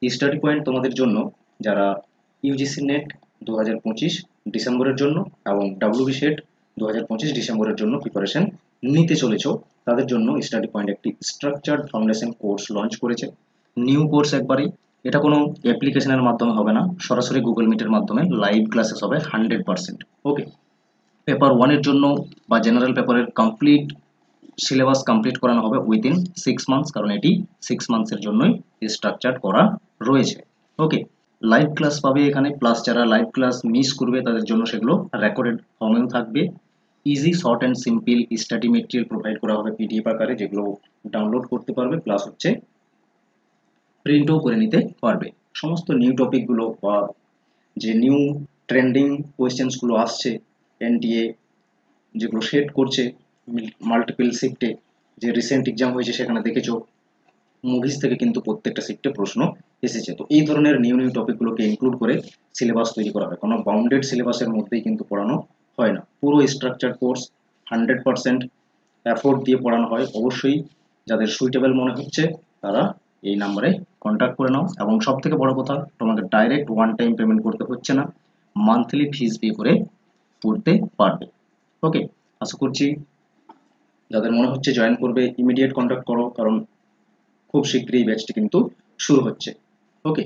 Study point তোমাদের জন্য যারা ইউজিসি নেট 2025 ডিসেম্বরের জন্য এবং ডাব্লিউবি সেট 2025 ডিসেম্বরের জন্য প্রিপারেশন নিতে চলেছো, তাদের জন্য স্টাডি পয়েন্ট একটি স্ট্রাকচার্ড ফাউন্ডেশন কোর্স লঞ্চ করেছে। নিউ কোর্স একবারেই, এটা কোনো অ্যাপ্লিকেশনের মাধ্যমে হবে না, সরাসরি গুগল মিটের মাধ্যমে লাইভ ক্লাসেস হবে 100%। ওকে, পেপার ওয়ানের জন্য বা জেনারেল পেপারের কমপ্লিট সিলেবাস কমপ্লিট করানো হবে উইদিন 6 মান্থস, কারণ এটি 6 মান্থসের জন্যই স্ট্রাকচার করা রয়েছে। ওকে, লাইভ ক্লাস পাবে এখানে, প্লাস যারা লাইভ ক্লাস মিস করবে তাদের জন্য সেগুলো রেকর্ডেড ফর্মেও থাকবে। Easy short and simple study material provide করা হবে পিডিএফ আকারে, যেগুলো ডাউনলোড করতে পারবে, প্লাস হচ্ছে প্রিন্টও করে নিতে পারবে। সমস্ত নিউ টপিকগুলো বা যে নিউ ট্রেন্ডিং কোয়েশ্চেন্সগুলো আসছে, এনটিএ যেগুলো সেট করছে মাল্টিপল শিফটে, যে রিসেন্ট এক্সাম হয়েছে সেখানে দেখেছো মুভিজ থেকে কিন্তু প্রত্যেকটা শিফটে প্রশ্ন এসেছে। তো এই ধরনের নিউ নিউ টপিকগুলোকে ইনক্লুড করে সিলেবাস তৈরি করা হয়, কোনো বাউন্ডেড সিলেবাসের মধ্যেই কিন্তু পড়ানো হয় না, পুরো স্ট্রাকচার কোর্স 100% এফোর্ট দিয়ে পড়ানো হয়। অবশ্যই যাদের সুইটেবল মনে হচ্ছে তারা এই নাম্বারে কন্ট্যাক্ট করে নাও, এবং সব থেকে বড় কথা, তোমাকে ডাইরেক্ট ওয়ান টাইম পেমেন্ট করতে হচ্ছে না, মান্থলি ফিস পে করে পড়তে পারবে। ওকে, আশা করছি যাদের মনে হচ্ছে জয়েন করবে ইমিডিয়েট কন্ট্যাক্ট করো, কারণ খুব শীঘ্রই ব্যাচটি কিন্তু শুরু হচ্ছে। ওকে।